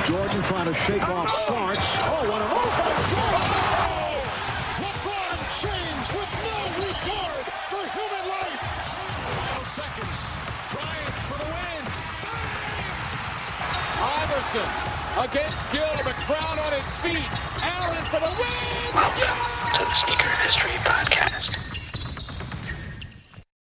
Jordan trying to shake off Starks. Oh, what a move by Jordan! LeBron James with no regard for human life. Final seconds. Bryant for the win. Iverson against Gill. The crowd on its feet. Allen for the win. Welcome to the Sneaker History Podcast.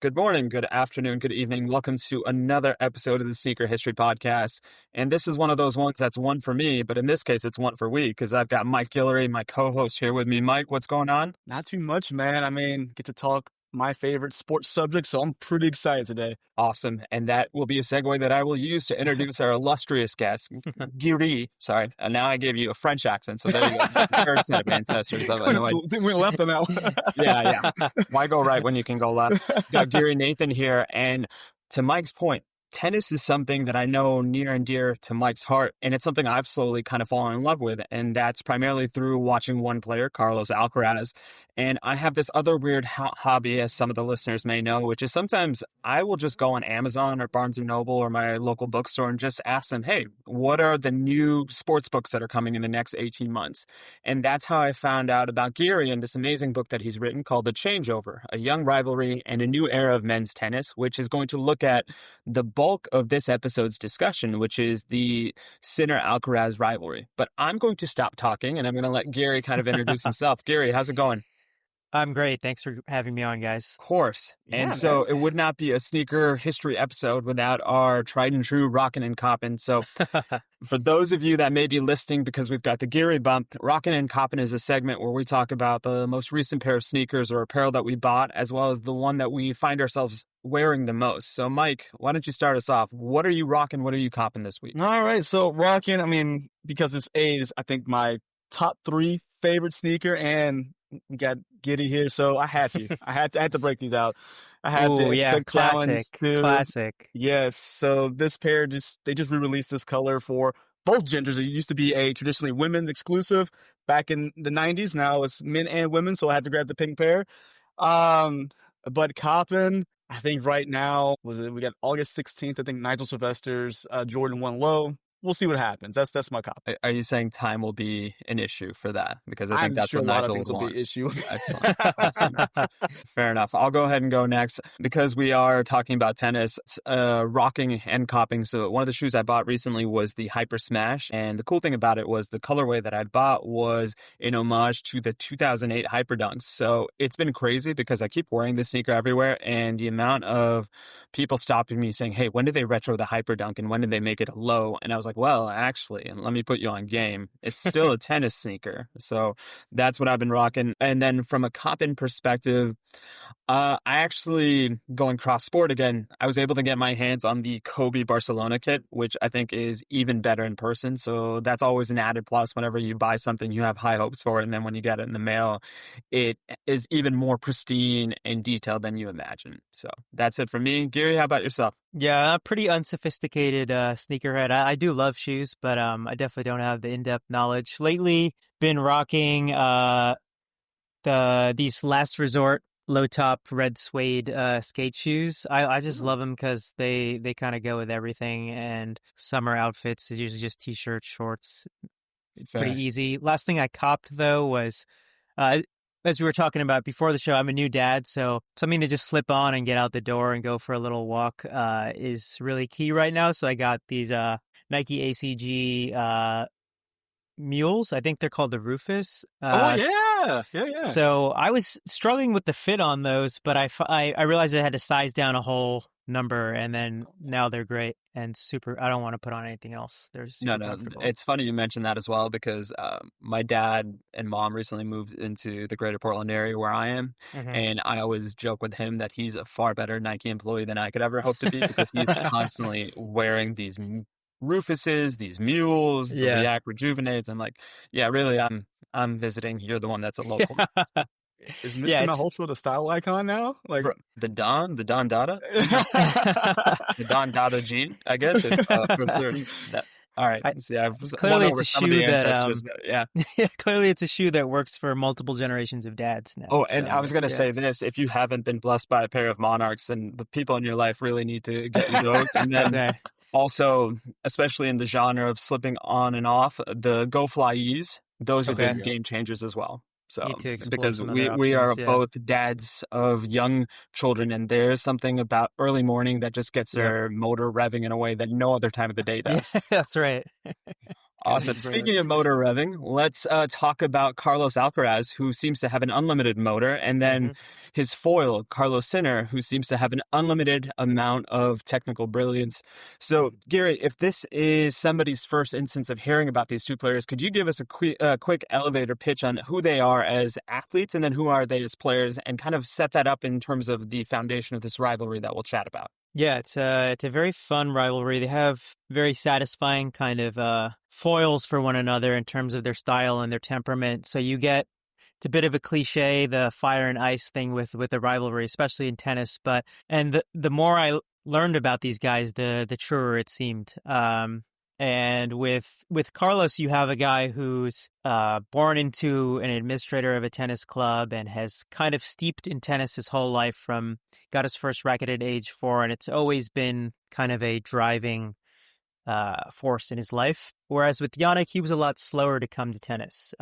Good morning, good afternoon, good evening. Welcome to another episode of the Sneaker History Podcast. And this is one of those ones that's one for me, but in this case, it's one for we, because I've got Mike Guillory, my co-host, here with me. Mike, what's going on? Not too much, man. I mean, get to talk my favorite sports subject, so I'm pretty excited today. Awesome. And that will be a segue that I will use to introduce our illustrious guest, Giri. Sorry, and now I gave you a French accent, so there you go. Third set of ancestors. We left on that one. Yeah. Why go right when you can go left? Got Giri Nathan here, and to Mike's point, tennis is something that I know near and dear to Mike's heart, and it's something I've slowly kind of fallen in love with, and that's primarily through watching one player, Carlos Alcaraz. And I have this other weird hobby, as some of the listeners may know, which is sometimes I will just go on Amazon or Barnes & Noble or my local bookstore and just ask them, hey, what are the new sports books that are coming in the next 18 months? And that's how I found out about Giri and this amazing book that he's written called The Changeover, A Young Rivalry and a New Era of Men's Tennis, which is going to look at the bulk of this episode's discussion, which is the Sinner-Alcaraz rivalry. But I'm going to stop talking, and I'm going to let Giri kind of introduce himself. Giri, how's it going? I'm great. Thanks for having me on, guys. Of course. And Yeah, so man. it would not be a sneaker history episode without our tried and true rockin' and coppin'. So for those of you that may be listening because we've got the Giri bump, rockin' and coppin' is a segment where we talk about the most recent pair of sneakers or apparel that we bought, as well as the one that we find ourselves wearing the most. So Mike, why don't you start us off? What are you rocking? What are you copping this week? All right, so rocking, I mean, because it's is, I think, my top 3 favorite sneaker, and we got Giddy here, so I had to break these out. I had to classic. Yes, so this pair they just re-released this color for both genders. It used to be a traditionally women's exclusive back in the 90s. Now it's men and women, so I had to grab the pink pair. But coppin', I think right now we got August 16th. I think Nigel Sylvester's Jordan 1 Low. We'll see what happens. That's my cop. Are you saying time will be an issue for that? Because I think that's sure what a lot of Nigel things will wants. be an issue. Excellent. Fair enough. I'll go ahead and go next because we are talking about tennis, rocking and copping. So one of the shoes I bought recently was the Hyper Smash. And the cool thing about it was the colorway that I bought was in homage to the 2008 Hyper Dunks. So it's been crazy because I keep wearing this sneaker everywhere. And the amount of people stopping me saying, hey, when did they retro the Hyper Dunk and when did they make it a low? And I was like, well, actually, and let me put you on game. It's still a tennis sneaker. So that's what I've been rocking. And then from a coppin' perspective, I actually, going cross sport again, I was able to get my hands on the Kobe Barcelona kit, which I think is even better in person. So that's always an added plus. Whenever you buy something, you have high hopes for it. And then when you get it in the mail, it is even more pristine and detailed than you imagine. So that's it for me. Gary, how about yourself? Yeah, pretty unsophisticated sneakerhead. I do love shoes, but I definitely don't have the in-depth knowledge. Lately, been rocking these Last Resort low-top red suede skate shoes. I just love them because they kind of go with everything, and summer outfits is usually just t-shirts, shorts. It's pretty easy. Last thing I copped, though, was... as we were talking about before the show, I'm a new dad, so something to just slip on and get out the door and go for a little walk is really key right now. So I got these Nike ACG mules. I think they're called the Rufus. Yeah. So I was struggling with the fit on those, but I realized I had to size down a whole number, and then now they're great and super. I don't want to put on anything else. They're super comfortable. It's funny you mentioned that as well because my dad and mom recently moved into the greater Portland area where I am, and I always joke with him that he's a far better Nike employee than I could ever hope to be because he's constantly wearing these Rufuses, these mules, the React Rejuvenates. I'm like, yeah, really, I'm visiting. You're the one that's a local. Is Mr. Malhotra the style icon now? Like the Don Dada, the Don Dada gene, I guess. For certain. All right. Clearly, it's a shoe that clearly it's a shoe that works for multiple generations of dads now. Oh, and I was going to say this: if you haven't been blessed by a pair of Monarchs, then the people in your life really need to get you those. And then Also, especially in the genre of slipping on and off, the go fly ease, those have Okay. been game changers as well. So, Need to explore because some other we are options, yeah. both dads of young children, and there's something about early morning that just gets Yep. their motor revving in a way that no other time of the day Yeah, does. that's right. Awesome. Speaking of motor revving, let's talk about Carlos Alcaraz, who seems to have an unlimited motor, and then his foil, Carlos Sinner, who seems to have an unlimited amount of technical brilliance. So, Gary, if this is somebody's first instance of hearing about these two players, could you give us a quick elevator pitch on who they are as athletes, and then who are they as players, and kind of set that up in terms of the foundation of this rivalry that we'll chat about? Yeah, it's a very fun rivalry. They have very satisfying kind of foils for one another in terms of their style and their temperament. So you get, it's a bit of a cliche, the fire and ice thing with a rivalry, especially in tennis. And the more I learned about these guys, the truer it seemed. And with Carlos, you have a guy who's born into an administrator of a tennis club and has kind of steeped in tennis his whole life, got his first racket at age 4, and it's always been kind of a driving force in his life. Whereas with Jannik, he was a lot slower to come to tennis.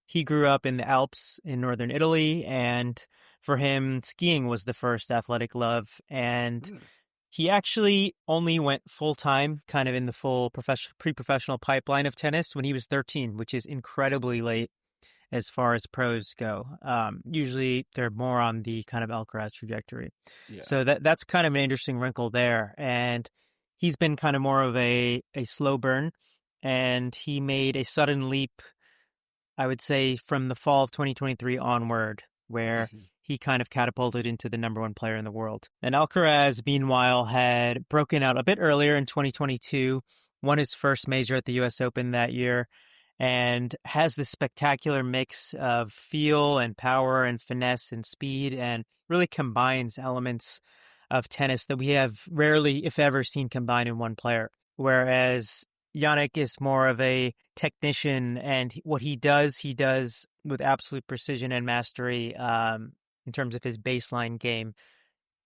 He grew up in the Alps in northern Italy, and for him, skiing was the first athletic love. And he actually only went full-time, kind of in the full pre-professional pipeline of tennis when he was 13, which is incredibly late as far as pros go. Usually they're more on the kind of Alcaraz trajectory. Yeah. So that's kind of an interesting wrinkle there. And he's been kind of more of a slow burn, and he made a sudden leap, I would say, from the fall of 2023 onward, where he kind of catapulted into the number 1 player in the world. And Alcaraz, meanwhile, had broken out a bit earlier in 2022, won his first major at the U.S. Open that year, and has this spectacular mix of feel and power and finesse and speed, and really combines elements of tennis that we have rarely, if ever, seen combined in one player. Whereas Jannik is more of a technician, and what he does with absolute precision and mastery in terms of his baseline game.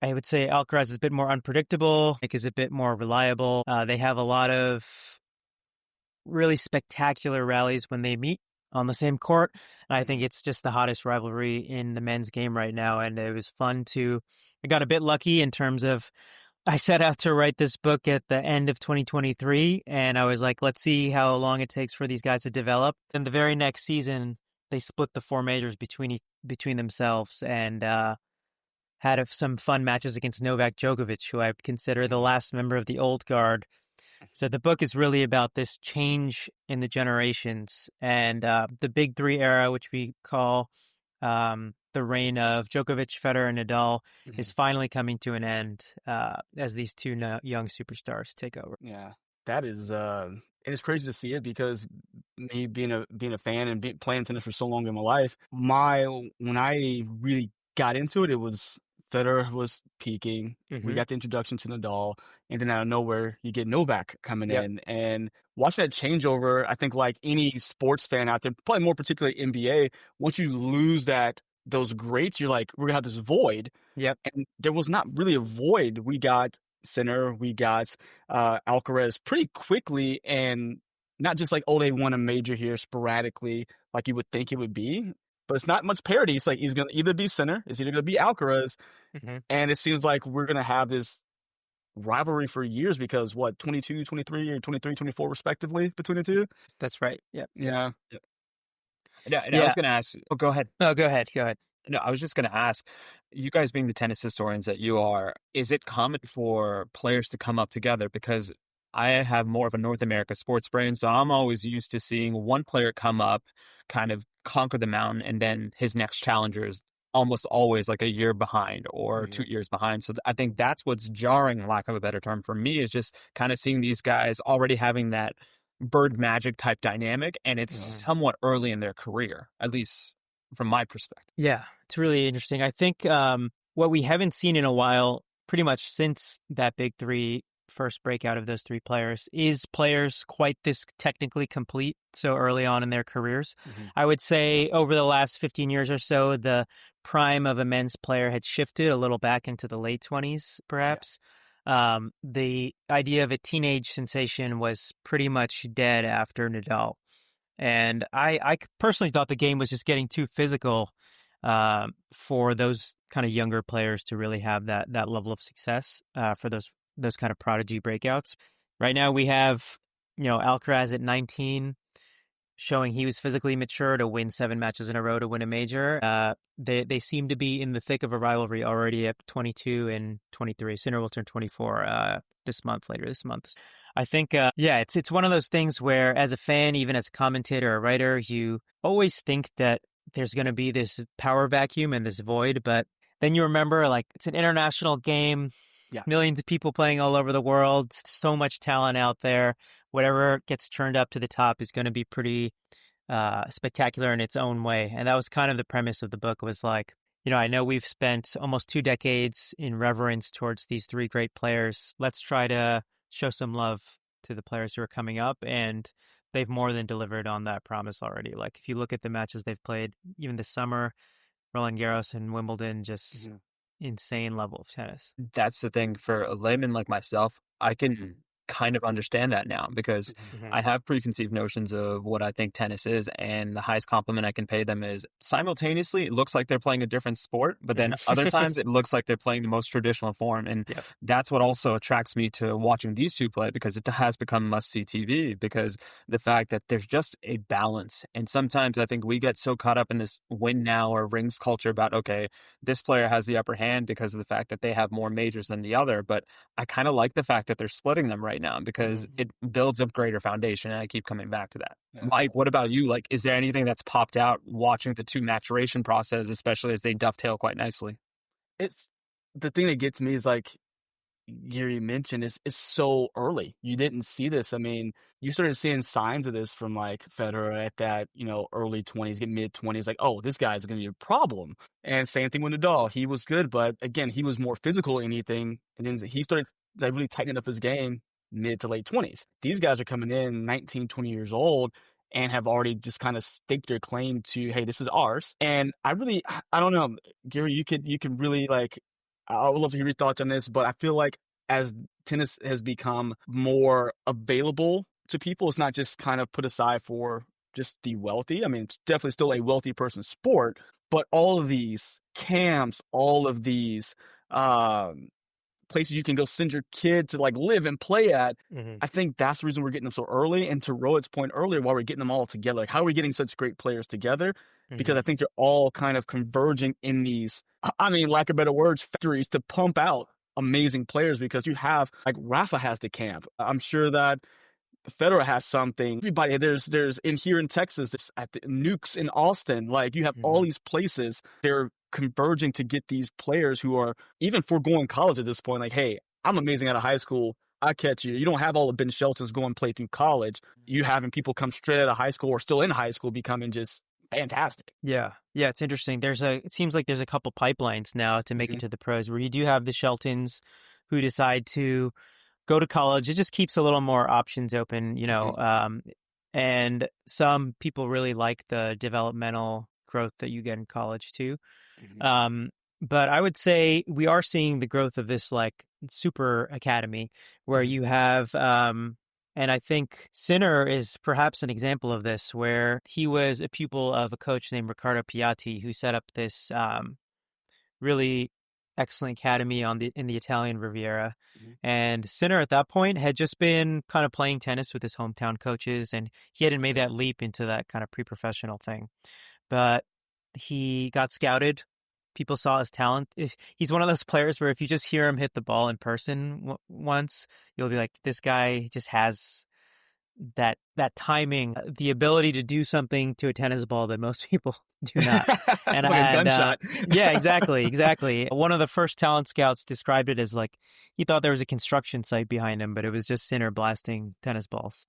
I would say Alcaraz is a bit more unpredictable. Jannik is a bit more reliable. They have a lot of really spectacular rallies when they meet on the same court. And I think it's just the hottest rivalry in the men's game right now. And it was fun I got a bit lucky in terms of, I set out to write this book at the end of 2023, and I was like, let's see how long it takes for these guys to develop. And the very next season, they split the 4 majors between themselves, and had some fun matches against Novak Djokovic, who I would consider the last member of the old guard. So the book is really about this change in the generations, and the Big Three era, which we call the reign of Djokovic, Federer, and Nadal, is finally coming to an end as these two young superstars take over. Yeah, that is, and it's crazy to see it, because me being a fan and playing tennis for so long in my life, when I really got into it, it was Federer was peaking. We got the introduction to Nadal, and then out of nowhere, you get Novak coming in. And watching that changeover, I think like any sports fan out there, probably more particularly NBA, once you lose those greats, you're like, we're gonna have this void. Yep. And there was not really a void. We got Sinner, we got Alcaraz pretty quickly, and not just like, oh, they won a major here sporadically, like you would think it would be. But it's not much parity. It's like he's going to either be Sinner, it's either going to be Alcaraz. And it seems like we're going to have this rivalry for years, because 22, 23, or 23, 24 respectively between the two? That's right. Yep. Yeah. And I was going to ask, go ahead. No, go ahead. No, I was just going to ask, you guys being the tennis historians that you are, is it common for players to come up together? Because I have more of a North America sports brain, so I'm always used to seeing one player come up, kind of conquer the mountain, and then his next challenger is almost always like a year behind or 2 years behind. So I think that's what's jarring, lack of a better term, for me, is just kind of seeing these guys already having that bird magic type dynamic, and it's somewhat early in their career, at least from my perspective. Yeah, it's really interesting. I think what we haven't seen in a while, pretty much since that Big Three first breakout of those 3 players, is players quite this technically complete so early on in their careers. I would say over the last 15 years or so, the prime of a men's player had shifted a little back into the late 20s, perhaps. the idea of a teenage sensation was pretty much dead after Nadal. And I personally thought the game was just getting too physical for those kind of younger players to really have that level of success for those kind of prodigy breakouts. Right now we have, Alcaraz at 19 showing he was physically mature to win 7 matches in a row to win a major. They seem to be in the thick of a rivalry already at 22 and 23. Sinner will turn 24 later this month. I think, it's one of those things where as a fan, even as a commentator or writer, you always think that there's going to be this power vacuum and this void, but then you remember, like, it's an international game. Yeah. Millions of people playing all over the world, so much talent out there. Whatever gets turned up to the top is going to be pretty spectacular in its own way. And that was kind of the premise of the book, was like, I know we've spent almost 2 decades in reverence towards these 3 great players. Let's try to show some love to the players who are coming up. And they've more than delivered on that promise already. Like, if you look at the matches they've played, even this summer, Roland Garros and Wimbledon, just insane level of tennis. That's the thing. For a layman like myself, I can kind of understand that now, because I have preconceived notions of what I think tennis is, and the highest compliment I can pay them is simultaneously it looks like they're playing a different sport, but then other times it looks like they're playing the most traditional form. And that's what also attracts me to watching these two play, because it has become must-see TV, because the fact that there's just a balance. And sometimes I think we get so caught up in this win now or rings culture about, okay, this player has the upper hand because of the fact that they have more majors than the other. But I kind of like the fact that they're splitting them right now, because it builds a greater foundation, and I keep coming back to that. Mike, what about you? Like, is there anything that's popped out watching the 2 maturation process, especially as they dovetail quite nicely? It's the thing that gets me is, like Giri mentioned, is so early. You didn't see this. I mean, you started seeing signs of this from like Federer at that, early 20s, get mid 20s, like, oh, this guy's going to be a problem. And same thing with Nadal. He was good, but again, he was more physical than anything. And then he started like really tightening up his game mid to late 20s. These guys are coming in 19, 20 years old and have already just kind of staked their claim to, hey, this is ours. And I don't know, Gary, you could really, like, I would love to hear your thoughts on this, but I feel like as tennis has become more available to people, it's not just kind of put aside for just the wealthy. I mean, it's definitely still a wealthy person's sport, but all of these camps, all of these places you can go send your kid to like live and play at. I think that's the reason we're getting them so early. And to Rohit's point earlier, why we're getting them all together, like, how are we getting such great players together? Because I think they're all kind of converging in these, I mean, lack of better words, factories to pump out amazing players, because you have, like, Rafa has the camp. I'm sure that Federer has something. Everybody, there's in here in Texas, this, at the Nukes in Austin, like, you have all these places. They're converging to get these players who are even foregoing college at this point. Like, hey, I'm amazing out of high school. I catch you. You don't have all the Ben Sheltons go and play through college. You having people come straight out of high school or still in high school becoming just fantastic. Yeah, it's interesting. It seems like there's a couple pipelines now to make it to the pros, where you do have the Sheltons who decide to go to college. It just keeps a little more options open, and some people really like the developmental growth that you get in college too. But I would say we are seeing the growth of this, like, super academy, where you have, and I think Sinner is perhaps an example of this, where he was a pupil of a coach named Riccardo Piatti, who set up this really excellent academy in the Italian Riviera. And Sinner at that point had just been kind of playing tennis with his hometown coaches, and he hadn't made that leap into that kind of pre-professional thing. But he got scouted. People saw his talent. He's one of those players where if you just hear him hit the ball in person once, you'll be like, this guy just has that timing, the ability to do something to a tennis ball that most people do not. And like a gunshot. Yeah, exactly. One of the first talent scouts described it as like he thought there was a construction site behind him, but it was just Sinner blasting tennis balls.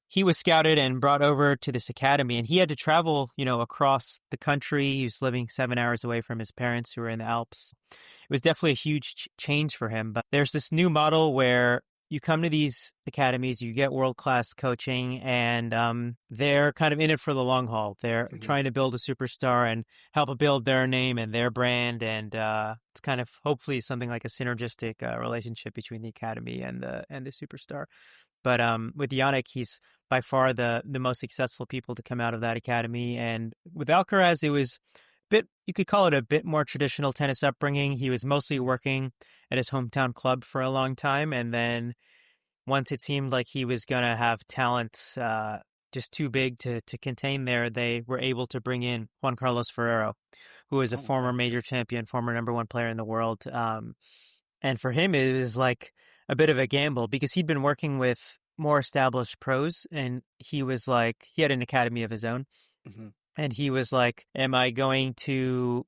He was scouted and brought over to this academy, and he had to travel, across the country. He was living 7 hours away from his parents who were in the Alps. It was definitely a huge change for him. But there's this new model where you come to these academies, you get world-class coaching, and they're kind of in it for the long haul. They're trying to build a superstar and help build their name and their brand, and it's kind of hopefully something like a synergistic relationship between the academy and the superstar. But with Jannik, he's by far the most successful people to come out of that academy. And with Alcaraz, it was you could call it a bit more traditional tennis upbringing. He was mostly working at his hometown club for a long time. And then once it seemed like he was going to have talent just too big to contain there, they were able to bring in Juan Carlos Ferrero, who is a former major champion, former #1 player in the world. And for him, it was like a bit of a gamble because he'd been working with more established pros, and he had an academy of his own. And he was like, am I going to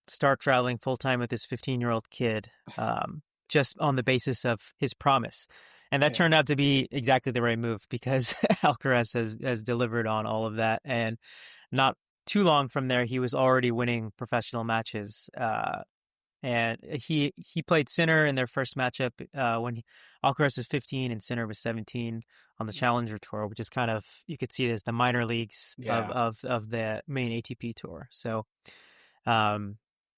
start traveling full time with this 15-year-old kid just on the basis of his promise? And that turned out to be exactly the right move because Alcaraz has delivered on all of that. And not too long from there, he was already winning professional matches. And he played Sinner in their first matchup when Alcaraz was 15 and Sinner was 17 on the Challenger Tour, which is kind of, you could see it as the minor leagues of the main ATP Tour. So,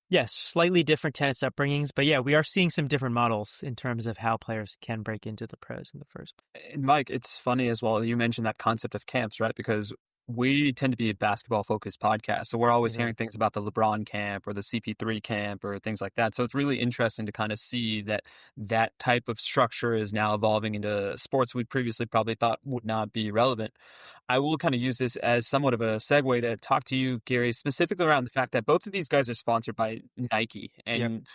yes, slightly different tennis upbringings, but yeah, we are seeing some different models in terms of how players can break into the pros in the first place. And Mike, it's funny as well. You mentioned that concept of camps, right? Because we tend to be a basketball-focused podcast, so we're always hearing things about the LeBron camp or the CP3 camp or things like that. So it's really interesting to kind of see that type of structure is now evolving into sports we previously probably thought would not be relevant. I will kind of use this as somewhat of a segue to talk to you, Gary, specifically around the fact that both of these guys are sponsored by Nike. And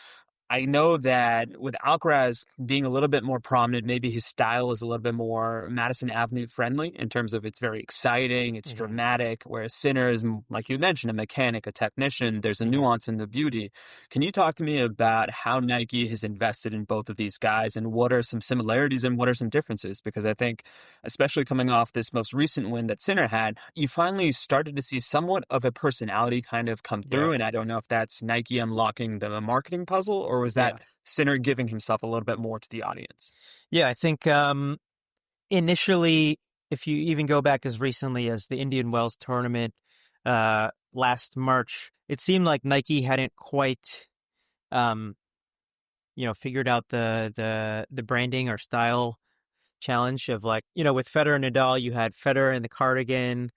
I know that with Alcaraz being a little bit more prominent, maybe his style is a little bit more Madison Avenue friendly in terms of it's very exciting, it's dramatic, whereas Sinner is, like you mentioned, a mechanic, a technician. There's a nuance in the beauty. Can you talk to me about how Nike has invested in both of these guys and what are some similarities and what are some differences? Because I think, especially coming off this most recent win that Sinner had, you finally started to see somewhat of a personality kind of come through. And I don't know if that's Nike unlocking the marketing puzzle or was that Sinner giving himself a little bit more to the audience? Yeah, I think initially, if you even go back as recently as the Indian Wells tournament last March, it seemed like Nike hadn't quite, figured out the branding or style challenge of with Federer and Nadal, you had Federer in the cardigan.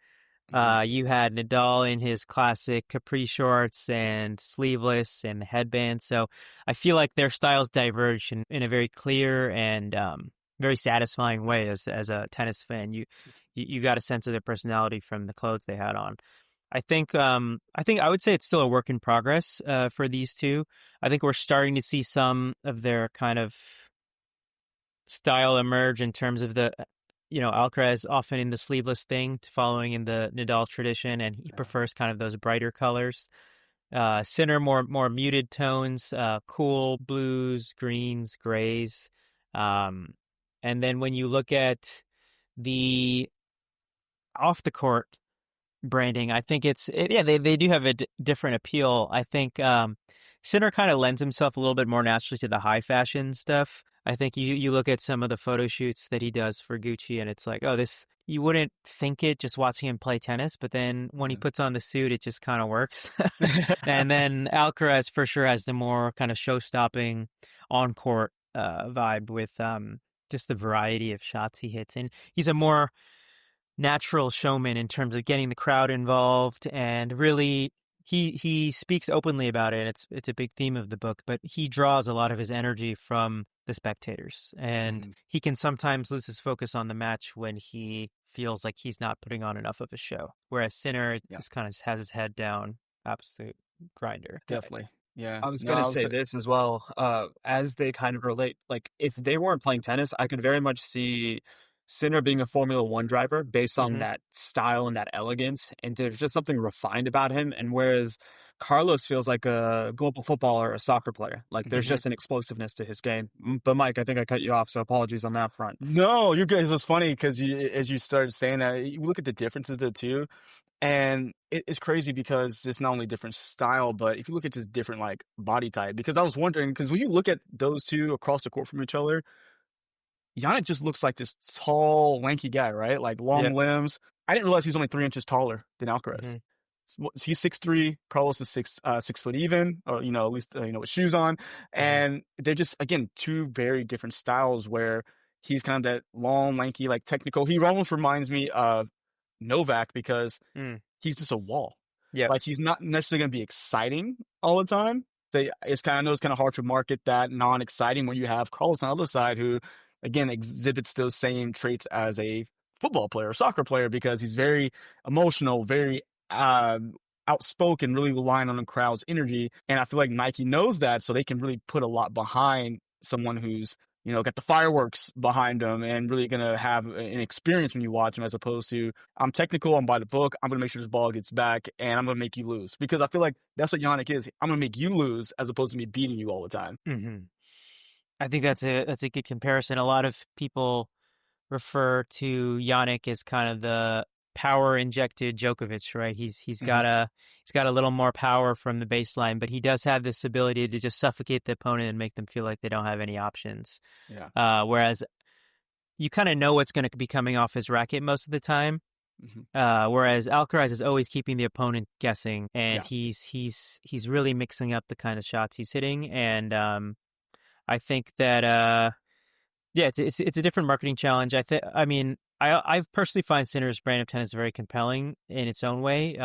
You had Nadal in his classic capri shorts and sleeveless and the headband. So I feel like their styles diverge in a very clear and very satisfying way as a tennis fan. You got a sense of their personality from the clothes they had on. I think I would say it's still a work in progress for these two. I think we're starting to see some of their kind of style emerge in terms of the Alcaraz often in the sleeveless thing, following in the Nadal tradition, and he prefers kind of those brighter colors. Sinner more muted tones, cool blues, greens, grays. And then when you look at the off the court branding, I think they do have a different appeal. I think Sinner kind of lends himself a little bit more naturally to the high fashion stuff. I think you look at some of the photo shoots that he does for Gucci and it's like, oh, this, you wouldn't think it just watching him play tennis, but then when he puts on the suit, it just kind of works. And then Alcaraz for sure has the more kind of show-stopping on-court vibe with just the variety of shots he hits. And he's a more natural showman in terms of getting the crowd involved and really he speaks openly about it. It's a big theme of the book, but he draws a lot of his energy from the spectators, and he can sometimes lose his focus on the match when he feels like he's not putting on enough of a show. Whereas Sinner just kind of has his head down, absolute grinder. Definitely. Yeah. I was going to say this as well, as they kind of relate, like if they weren't playing tennis, I could very much see Sinner being a Formula One driver based on that style and that elegance, and there's just something refined about him. And whereas Carlos feels like a global footballer or a soccer player, like there's just an explosiveness to his game. But Mike, I think I cut you off, so apologies on that front. No, you guys, it was funny because as you started saying that, you look at the differences there too. And it's crazy because it's not only different style, but if you look at just different like body type, because I was wondering, because when you look at those two across the court from each other, Jannik just looks like this tall, lanky guy, right? Like long limbs. I didn't realize he was only 3 inches taller than Alcaraz. Mm-hmm. He's 6'3". Carlos is 6 foot even, or at least with shoes on. And they're just, again, two very different styles where he's kind of that long, lanky, like technical. He almost reminds me of Novak because he's just a wall. Yeah, like he's not necessarily going to be exciting all the time. It's kind of hard to market that non-exciting when you have Carlos on the other side, who again exhibits those same traits as a football player, or soccer player, because he's very emotional, very outspoken, really relying on the crowd's energy. And I feel like Nike knows that, so they can really put a lot behind someone who's, got the fireworks behind them and really going to have an experience when you watch them, as opposed to, I'm technical, I'm by the book, I'm going to make sure this ball gets back, and I'm going to make you lose. Because I feel like that's what Jannik is. I'm going to make you lose as opposed to me beating you all the time. Mm-hmm. I think that's a good comparison. A lot of people refer to Jannik as kind of the power injected Djokovic, right? He's got a little more power from the baseline, but he does have this ability to just suffocate the opponent and make them feel like they don't have any options. Yeah. Whereas you kind of know what's going to be coming off his racket most of the time. Whereas Alcaraz is always keeping the opponent guessing, and he's really mixing up the kind of shots he's hitting. And I think that it's a different marketing challenge. I personally find Sinner's brand of tennis very compelling in its own way.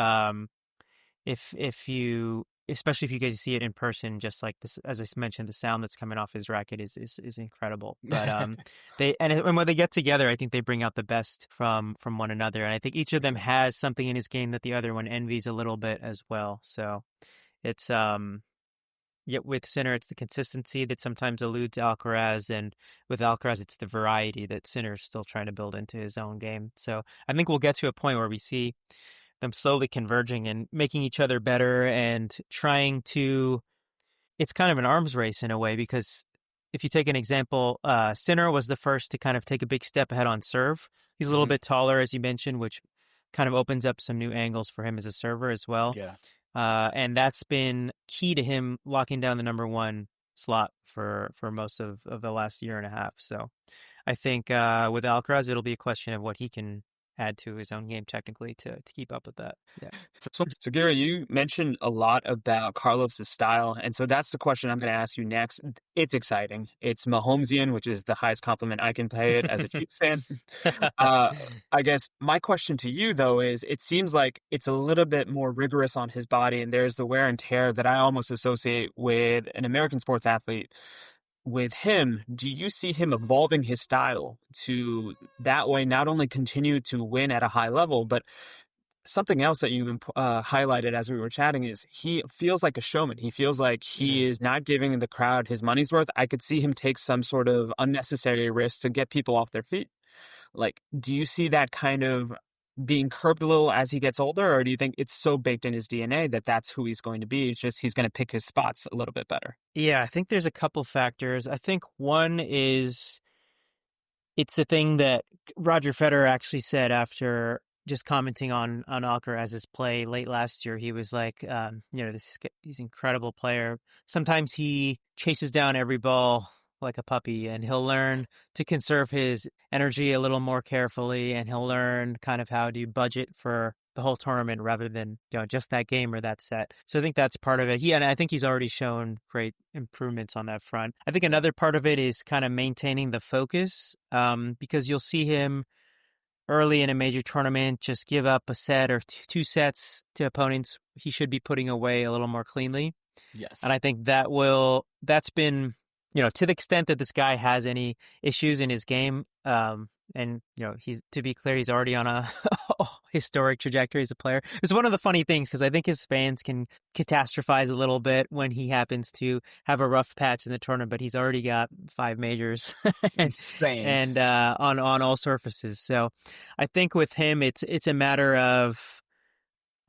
Especially if you guys see it in person, just like this, as I mentioned, the sound that's coming off his racket is incredible. But and when they get together, I think they bring out the best from one another. And I think each of them has something in his game that the other one envies a little bit as well. So it's yet with Sinner, it's the consistency that sometimes eludes Alcaraz, and with Alcaraz, it's the variety that Sinner's still trying to build into his own game. So I think we'll get to a point where we see them slowly converging and making each other better and trying to. It's kind of an arms race in a way, because if you take an example, Sinner was the first to kind of take a big step ahead on serve. He's a little bit taller, as you mentioned, which kind of opens up some new angles for him as a server as well. Yeah. And that's been key to him locking down the number one slot for most of the last year and a half. So I think with Alcaraz, it'll be a question of what he can add to his own game technically to keep up with that. Yeah. So Gary, you mentioned a lot about Carlos's style, and so that's the question I'm going to ask you next. It's exciting. It's Mahomesian, which is the highest compliment I can pay it as a Chiefs fan. I guess my question to you, though, is it seems like it's a little bit more rigorous on his body, and there's the wear and tear that I almost associate with an American sports athlete. With him, do you see him evolving his style to that way not only continue to win at a high level, but something else that you highlighted as we were chatting is he feels like a showman. He feels like he is not giving the crowd his money's worth. I could see him take some sort of unnecessary risk to get people off their feet. Like, do you see that kind of being curbed a little as he gets older, or do you think it's so baked in his DNA that that's who he's going to be? It's just he's going to pick his spots a little bit better. Yeah, I think there's a couple factors. I think one is it's a thing that Roger Federer actually said after just commenting on Alcaraz's play late last year. He was like, he's an incredible player. Sometimes he chases down every ball like a puppy, and he'll learn to conserve his energy a little more carefully, and he'll learn kind of how to budget for the whole tournament rather than just that game or that set. So I think that's part of it. And I think he's already shown great improvements on that front. I think another part of it is kind of maintaining the focus, because you'll see him early in a major tournament just give up a set or two sets to opponents he should be putting away a little more cleanly. Yes. And I think that's been, to the extent that this guy has any issues in his game, and to be clear, he's already on a historic trajectory as a player. It's one of the funny things, because I think his fans can catastrophize a little bit when he happens to have a rough patch in the tournament, but he's already got 5 majors and on all surfaces. So I think with him, it's a matter of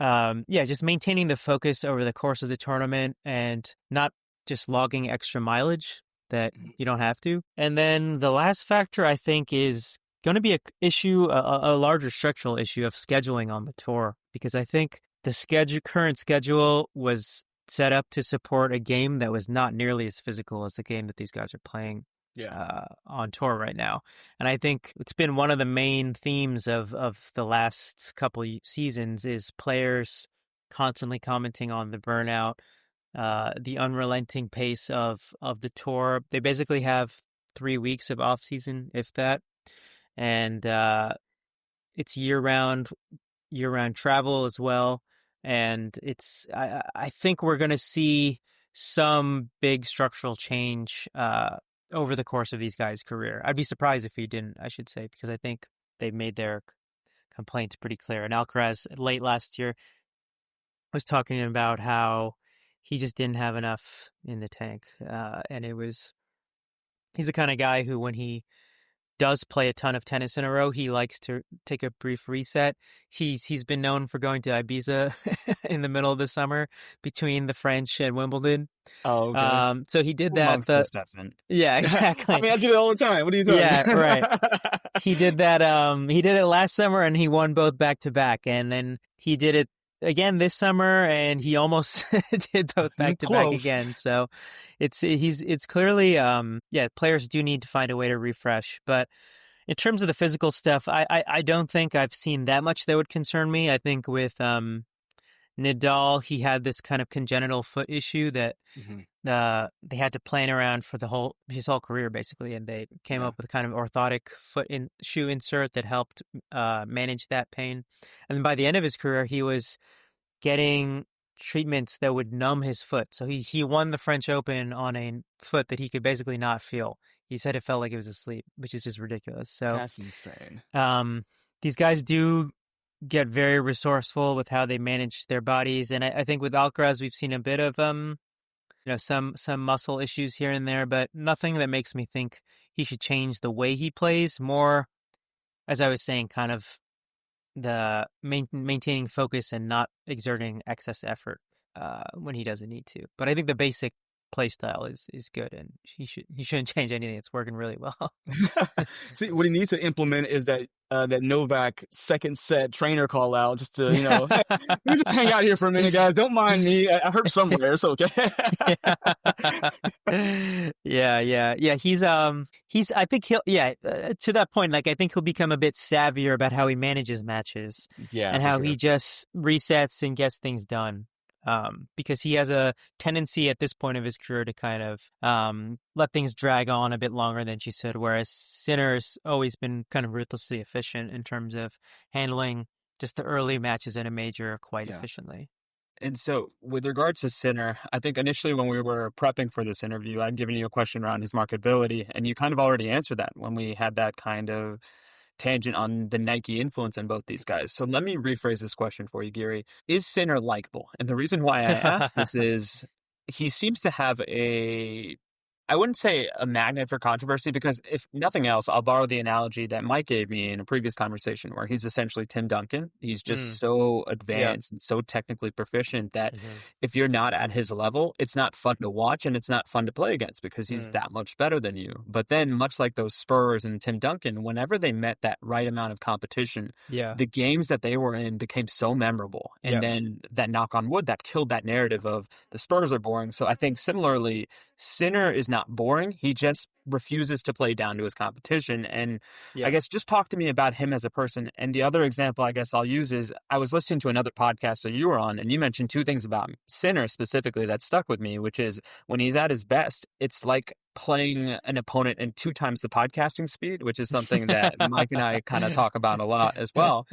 just maintaining the focus over the course of the tournament and not just logging extra mileage that you don't have to. And then the last factor, I think, is going to be a larger structural issue of scheduling on the tour, because I think the current schedule was set up to support a game that was not nearly as physical as the game that these guys are playing. on tour right now. And I think it's been one of the main themes of the last couple seasons is players constantly commenting on the burnout, the unrelenting pace of the tour. They basically have 3 weeks of off season, if that, and it's year round travel as well. And I think we're going to see some big structural change over the course of these guys' career. I'd be surprised if he didn't, I should say, because I think they've made their complaints pretty clear. And Alcaraz, late last year, was talking about how he just didn't have enough in the tank. And he's the kind of guy who, when he does play a ton of tennis in a row, he likes to take a brief reset. He's been known for going to Ibiza in the middle of the summer between the French and Wimbledon. Oh, okay. So he did that. Yeah, exactly. I mean, I do it all the time. What are you doing? Yeah, right. He did that. He did it last summer, and he won both back to back. And then he did it again this summer, and he almost did both back to back again. So it's clearly players do need to find a way to refresh. But in terms of the physical stuff, I don't think I've seen that much that would concern me. I think with Nadal, he had this kind of congenital foot issue that they had to plan around for his whole career, basically, and they came up with a kind of orthotic shoe insert that helped manage that pain. And then by the end of his career, he was getting treatments that would numb his foot. So he won the French Open on a foot that he could basically not feel. He said it felt like it was asleep, which is just ridiculous. So that's insane. These guys do get very resourceful with how they manage their bodies, and I think with Alcaraz we've seen a bit of some muscle issues here and there, but nothing that makes me think he should change the way he plays. More, as I was saying, kind of the maintaining focus and not exerting excess effort when he doesn't need to. But I think the basic play style is good, and he shouldn't change anything. It's working really well. See, what he needs to implement is that Novak second set trainer call out, just to hey, we just hang out here for a minute, guys. Don't mind me. I hurt somewhere. It's okay. Yeah. He's I think he'll to that point. Like, I think he'll become a bit savvier about how he manages matches. Yeah, and how he just resets and gets things done. Because he has a tendency at this point of his career to kind of let things drag on a bit longer than she should, whereas Sinner's always been kind of ruthlessly efficient in terms of handling just the early matches in a major quite efficiently. And so with regards to Sinner, I think initially when we were prepping for this interview, I'd given you a question around his marketability, and you kind of already answered that when we had that kind of tangent on the Nike influence on both these guys. So let me rephrase this question for you, Giri. Is Sinner likable? And the reason why I ask this is he seems to have I wouldn't say a magnet for controversy, because if nothing else, I'll borrow the analogy that Mike gave me in a previous conversation, where he's essentially Tim Duncan. He's just so advanced and so technically proficient that if you're not at his level, it's not fun to watch and it's not fun to play against, because he's that much better than you. But then, much like those Spurs and Tim Duncan, whenever they met that right amount of competition, the games that they were in became so memorable. And then that, knock on wood, that killed that narrative of the Spurs are boring. So I think similarly, Sinner is not boring. He just refuses to play down to his competition. And I guess just talk to me about him as a person. And the other example I guess I'll use is I was listening to another podcast that you were on, and you mentioned two things about Sinner specifically that stuck with me, which is when he's at his best, it's like playing an opponent in 2 times the podcasting speed, which is something that Mike and I kind of talk about a lot as well.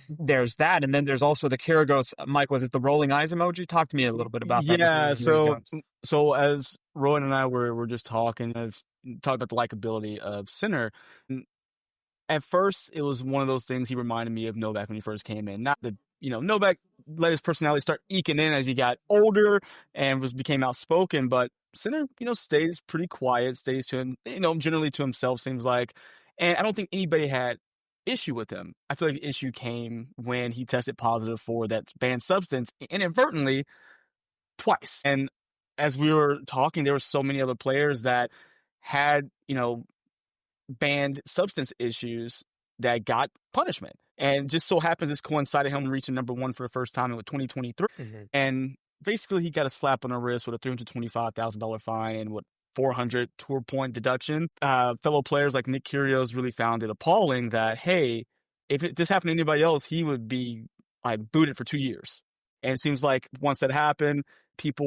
There's that, and then there's also the Kyrgios. Mike, was it the rolling eyes emoji? Talk to me a little bit about that. Yeah, so as Rowan and I were just talking, I've talked about the likability of Sinner. At first, it was one of those things. He reminded me of Novak when he first came in. Not that Novak let his personality start eking in as he got older and became outspoken, but Sinner, stays pretty quiet, stays to him, generally to himself, seems like. And I don't think anybody had issue with him. I feel like the issue came when he tested positive for that banned substance inadvertently twice. And as we were talking, there were so many other players that had, banned substance issues that got punishment. And just so happens this coincided him reaching number 1 for the first time in 2023. And basically he got a slap on the wrist with a $325,000 fine and 400 tour point deduction. Fellow players like Nick Kyrgios really found it appalling that, hey, if this happened to anybody else, he would be like booted for 2 years. And it seems like once that happened, it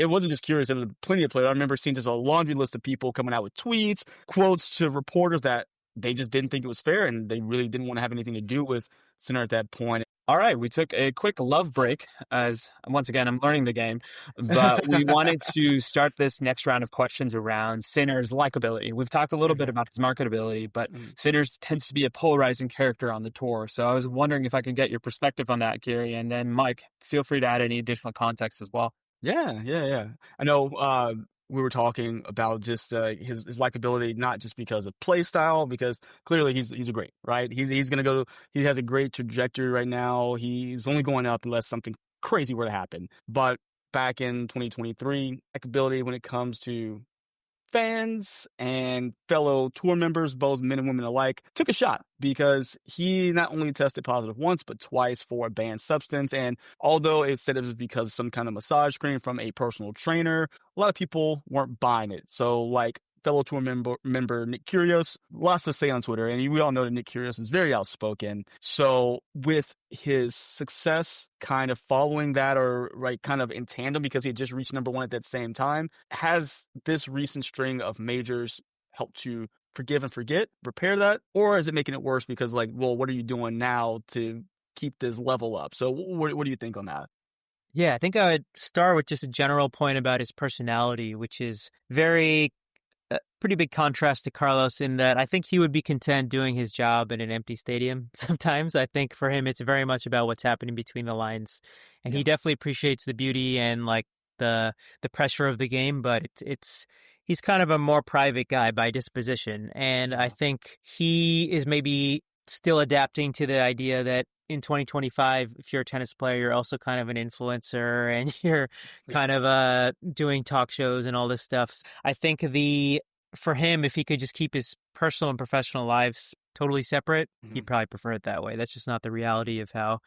wasn't just Kyrgios, it was plenty of players. I remember seeing just a laundry list of people coming out with tweets, quotes to reporters that they just didn't think it was fair and they really didn't want to have anything to do with Sinner at that point. All right, we took a quick love break as, once again, I'm learning the game, but we wanted to start this next round of questions around Sinner's likability. We've talked a little bit about his marketability, but Sinner tends to be a polarizing character on the tour. So I was wondering if I could get your perspective on that, Giri, and then Mike, feel free to add any additional context as well. Yeah. I know we were talking about just his likability, not just because of play style, because clearly he's a great, right? He's going to go. He has a great trajectory right now. He's only going up unless something crazy were to happen. But back in 2023, likability when it comes to fans and fellow tour members, both men and women alike, took a shot because he not only tested positive once, but twice for a banned substance. And although it said it was because of some kind of massage cream from a personal trainer, a lot of people weren't buying it. So like fellow tour member Nick Kyrgios, lots to say on Twitter, and we all know that Nick Kyrgios is very outspoken. So with his success kind of following that, or right kind of in tandem because he had just reached number one at that same time, has this recent string of majors helped to forgive and forget, repair that? Or is it making it worse because like, well, what are you doing now to keep this level up? So what do you think on that? Yeah, I think I would start with just a general point about his personality, which is pretty big contrast to Carlos in that I think he would be content doing his job in an empty stadium sometimes. I think for him, it's very much about what's happening between the lines. And he definitely appreciates the beauty and like the pressure of the game, but he's kind of a more private guy by disposition. And I think he is maybe still adapting to the idea that in 2025, if you're a tennis player, you're also kind of an influencer and you're kind of doing talk shows and all this stuff. I think for him, if he could just keep his personal and professional lives totally separate, he'd probably prefer it that way. That's just not the reality of how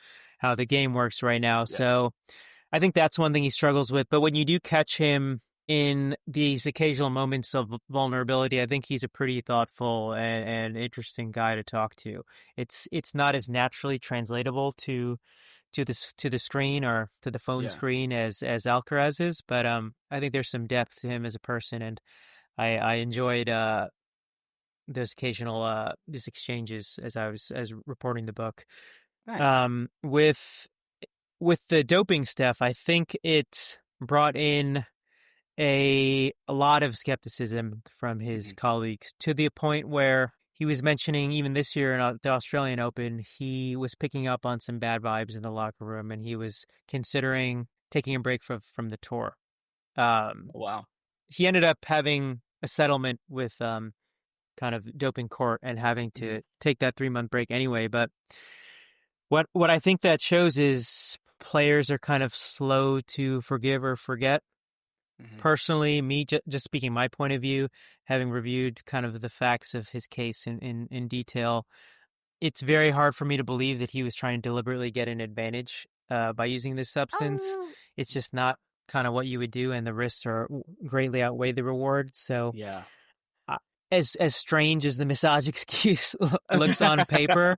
the game works right now. Yeah. So I think that's one thing he struggles with. But when you do catch him in these occasional moments of vulnerability, I think he's a pretty thoughtful and interesting guy to talk to. It's not as naturally translatable to the screen or to the phone screen as Alcaraz is, but I think there's some depth to him as a person, and I enjoyed those occasional these exchanges as reporting the book. Nice. With the doping stuff, I think it brought in a lot of skepticism from his colleagues to the point where he was mentioning even this year in the Australian Open, he was picking up on some bad vibes in the locker room and he was considering taking a break from the tour. Wow. He ended up having a settlement with kind of doping court and having to take that 3-month break anyway. But what I think that shows is players are kind of slow to forgive or forget. Personally, me just speaking my point of view, having reviewed kind of the facts of his case in detail, it's very hard for me to believe that he was trying to deliberately get an advantage by using this substance. It's just not kind of what you would do, and the risks are greatly outweigh the rewards. So, as strange as the massage excuse looks on paper,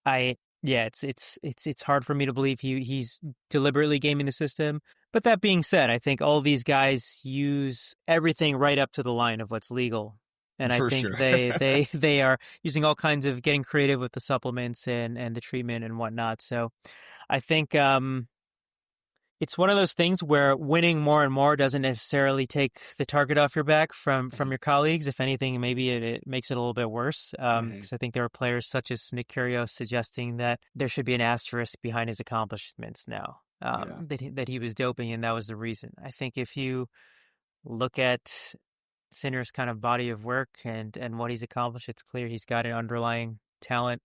it's hard for me to believe he's deliberately gaming the system. But that being said, I think all these guys use everything right up to the line of what's legal. And I think they are using all kinds of getting creative with the supplements and the treatment and whatnot. So I think it's one of those things where winning more and more doesn't necessarily take the target off your back from your colleagues. If anything, maybe it makes it a little bit worse. Because I think there are players such as Nick Kyrgios suggesting that there should be an asterisk behind his accomplishments now, that he was doping and that was the reason. I think if you look at Sinner's kind of body of work and what he's accomplished, it's clear he's got an underlying talent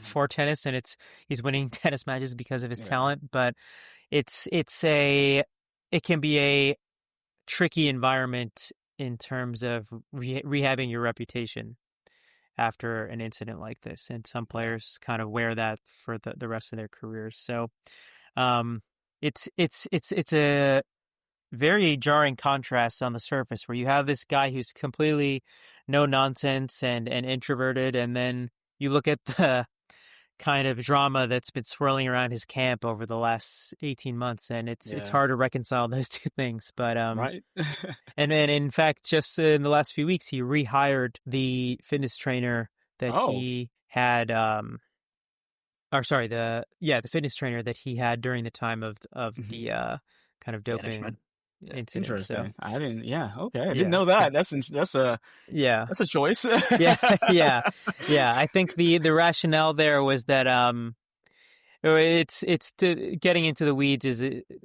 for tennis, and he's winning tennis matches because of his talent. But it can be a tricky environment in terms of rehabbing your reputation after an incident like this, and some players kind of wear that for the rest of their careers. So it's very jarring contrasts on the surface where you have this guy who's completely no nonsense and introverted, and then you look at the kind of drama that's been swirling around his camp over the last 18 months, and it's hard to reconcile those two things. But Right. and in fact, just in the last few weeks, he rehired the fitness trainer that he had the fitness trainer that he had during the time of the kind of doping Management. incident. Interesting. So, I didn't know that. That's a choice. yeah. I think the rationale there was that it's getting into the weeds.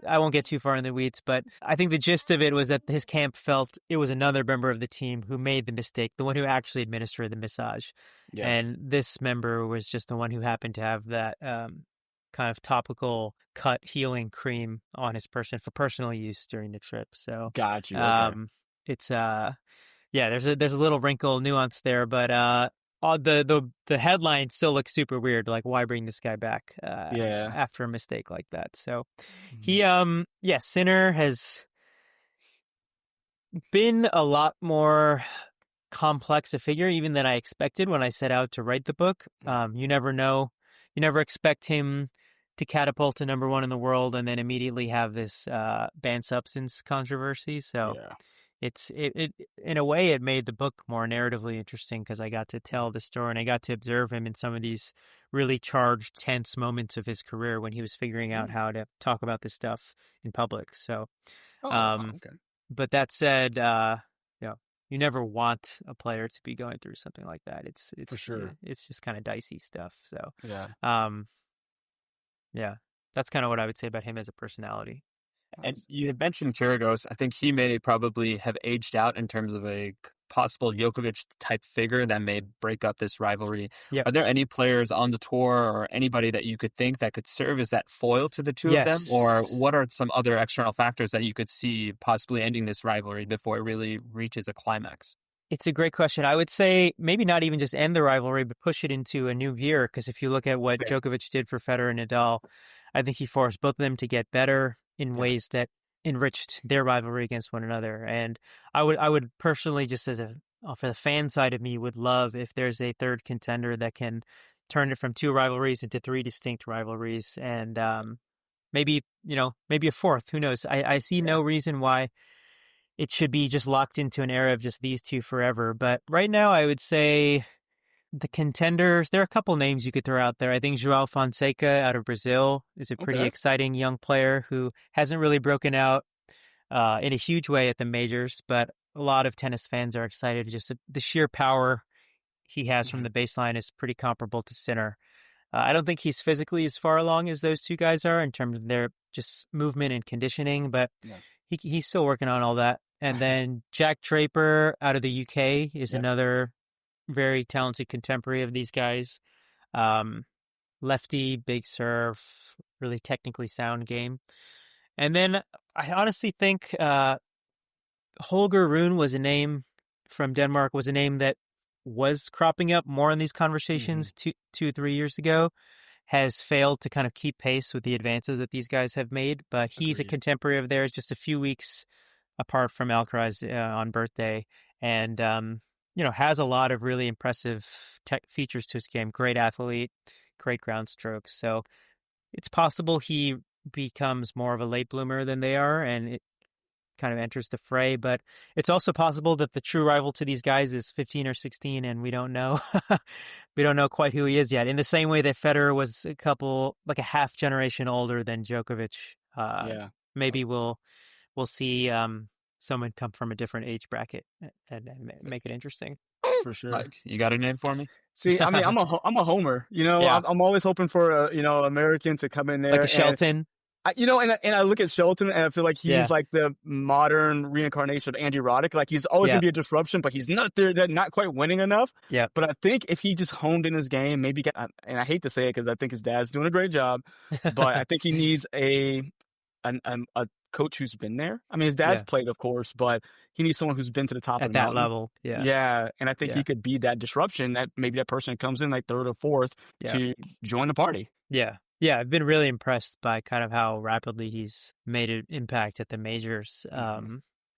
I won't get too far in the weeds, but I think the gist of it was that his camp felt it was another member of the team who made the mistake, the one who actually administered the massage, and this member was just the one who happened to have that kind of topical cut healing cream on his person for personal use during the trip. So got you. Okay. it's there's a little wrinkle nuance there, but the headline still looks super weird. Like, why bring this guy back after a mistake like that? So he Sinner has been a lot more complex a figure even than I expected when I set out to write the book. You never know. You never expect him to catapult to number one in the world and then immediately have this banned substance controversy. So it in a way it made the book more narratively interesting because I got to tell the story and I got to observe him in some of these really charged, tense moments of his career when he was figuring out how to talk about this stuff in public. So, but that said, you never want a player to be going through something like that. It's for sure. It's just kind of dicey stuff. So that's kind of what I would say about him as a personality. And you had mentioned Kyrgios. I think he may probably have aged out in terms of a possible Djokovic-type figure that may break up this rivalry. Yep. Are there any players on the tour or anybody that you could think that could serve as that foil to the two of them? Or what are some other external factors that you could see possibly ending this rivalry before it really reaches a climax? It's a great question. I would say maybe not even just end the rivalry, but push it into a new gear. Because if you look at what Djokovic did for Federer and Nadal, I think he forced both of them to get better in ways that enriched their rivalry against one another. And I would personally, just as for the fan side of me, would love if there's a third contender that can turn it from two rivalries into three distinct rivalries, and maybe a fourth. Who knows? I see no reason why it should be just locked into an era of just these two forever. But right now, I would say the contenders, there are a couple names you could throw out there. I think João Fonseca out of Brazil is a pretty exciting young player who hasn't really broken out in a huge way at the majors, but a lot of tennis fans are excited. Just the sheer power he has from the baseline is pretty comparable to Sinner. I don't think he's physically as far along as those two guys are in terms of their just movement and conditioning, but he's still working on all that. And then Jack Draper out of the UK is another very talented contemporary of these guys. Lefty, big serve, really technically sound game. And then I honestly think Holger Rune was a name from Denmark, was a name that was cropping up more in these conversations 2-3 years ago, has failed to kind of keep pace with the advances that these guys have made. But he's a contemporary of theirs, just a few weeks apart from Alcaraz on birthday. And has a lot of really impressive tech features to his game. Great athlete, great ground strokes. So it's possible he becomes more of a late bloomer than they are, and it kind of enters the fray. But it's also possible that the true rival to these guys is 15 or 16, and we don't know. We don't know quite who he is yet. In the same way that Federer was a half generation older than Djokovic. Maybe we'll see someone come from a different age bracket and make it interesting. For sure. Mike, you got a name for me? See, I mean, I'm a homer. I'm always hoping for American to come in there, like a Shelton. And I look at Shelton and I feel like he's like the modern reincarnation of Andy Roddick. Like he's always gonna be a disruption, but he's not there, not quite winning enough. Yeah. But I think if he just honed in his game, maybe and I hate to say it because I think his dad's doing a great job, but I think he needs a coach who's been there. I mean, his dad's played, of course, but he needs someone who's been to the top at of the that mountain. level. Yeah. And I think he could be that disruption that maybe that person comes in like third or fourth to join the party. Yeah. Yeah, I've been really impressed by kind of how rapidly he's made an impact at the majors.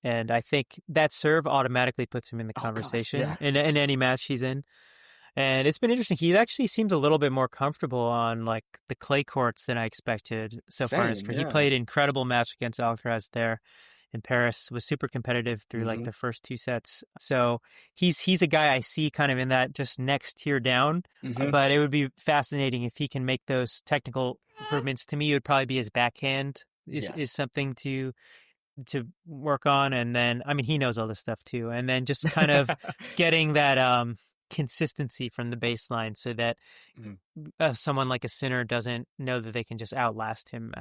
And I think that serve automatically puts him in the conversation in any match he's in. And it's been interesting. He actually seems a little bit more comfortable on like the clay courts than I expected so far in his career. He played an incredible match against Alcaraz there in Paris, was super competitive through like the first 2 sets. So he's a guy I see kind of in that just next tier down. But it would be fascinating if he can make those technical improvements. To me, it would probably be his backhand is something to work on. And then, I mean, he knows all this stuff too. And then just kind of getting that consistency from the baseline so that someone like a Sinner doesn't know that they can just outlast him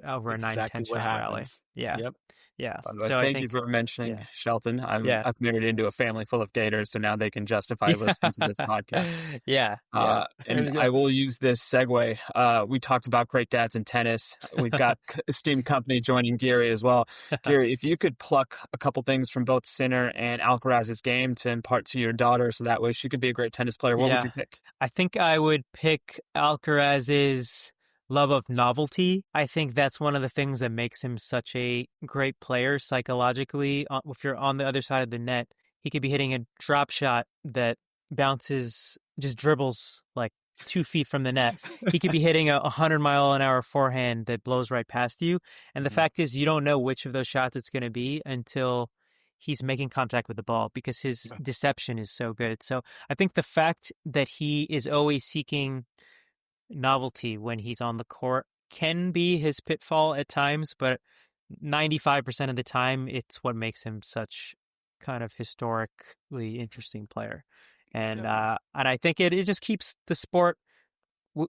over a 9-10 shot rally. Yeah. Yep. Yeah. So thank you for mentioning Shelton. I've married into a family full of Gators, so now they can justify listening to this podcast. And I will use this segue. We talked about great dads in tennis. We've got esteemed company joining Giri as well. Giri, if you could pluck a couple things from both Sinner and Alcaraz's game to impart to your daughter so that way she could be a great tennis player, what would you pick? I think I would pick Alcaraz's love of novelty. I think that's one of the things that makes him such a great player psychologically. If you're on the other side of the net, he could be hitting a drop shot that bounces, just dribbles like 2 feet from the net. He could be hitting a 100-mile-an-hour forehand that blows right past you. And the fact is, you don't know which of those shots it's going to be until he's making contact with the ball because his deception is so good. So I think the fact that he is always seeking novelty when he's on the court can be his pitfall at times, but 95% of the time it's what makes him such kind of historically interesting player. And I think it just keeps the sport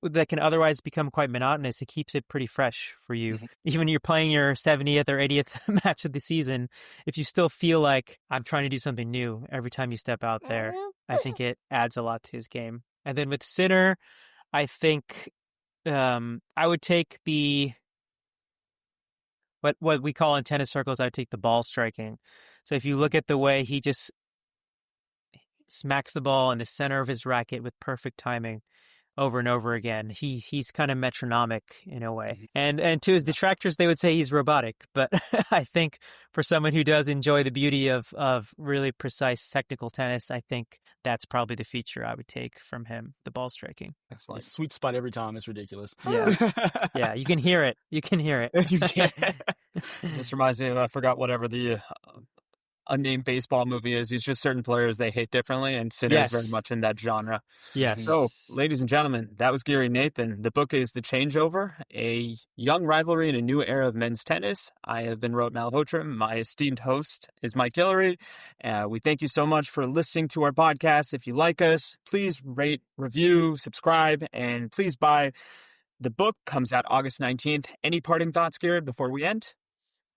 that can otherwise become quite monotonous. It keeps it pretty fresh for you. Even when you're playing your 70th or 80th match of the season, if you still feel like I'm trying to do something new every time you step out there, I think it adds a lot to his game. And then with Sinner, I think I would take what we call in tennis circles, I would take the ball striking. So if you look at the way he just smacks the ball in the center of his racket with perfect timing over and over again, he's kind of metronomic in a way. And to his detractors, they would say he's robotic. But I think for someone who does enjoy the beauty of really precise technical tennis, I think that's probably the feature I would take from him, the ball striking. Excellent. Sweet spot every time. It's ridiculous. Yeah, you can hear it. You can hear it. You can. This reminds me of, I forgot whatever the unnamed baseball movie is. It's just certain players they hate differently, and Sinner is very much in that genre. Yes. So, ladies and gentlemen, that was Giri Nathan. The book is The Changeover, a young rivalry in a new era of men's tennis. I have been Rohit Malhotra. My esteemed host is Mike Guillory. We thank you so much for listening to our podcast. If you like us, please rate, review, subscribe, and please buy. The book comes out August 19th. Any parting thoughts, Giri, before we end?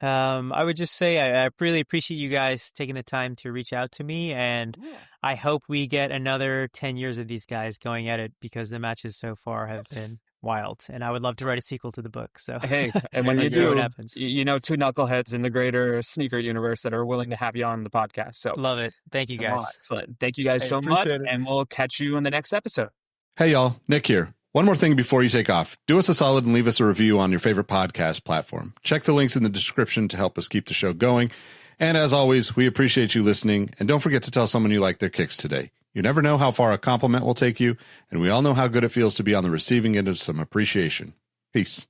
I would just say I really appreciate you guys taking the time to reach out to me, and I hope we get another 10 years of these guys going at it because the matches so far have been wild, and I would love to write a sequel to the book. So hey, and when you do, what happens. You know, 2 knuckleheads in the greater sneaker universe that are willing to have you on the podcast. So love it. Thank you guys. Excellent. Thank you guys so much, and we'll catch you in the next episode. Hey y'all, Nick here. One more thing before you take off. Do us a solid and leave us a review on your favorite podcast platform. Check the links in the description to help us keep the show going. And as always, we appreciate you listening. And don't forget to tell someone you like their kicks today. You never know how far a compliment will take you, and we all know how good it feels to be on the receiving end of some appreciation. Peace.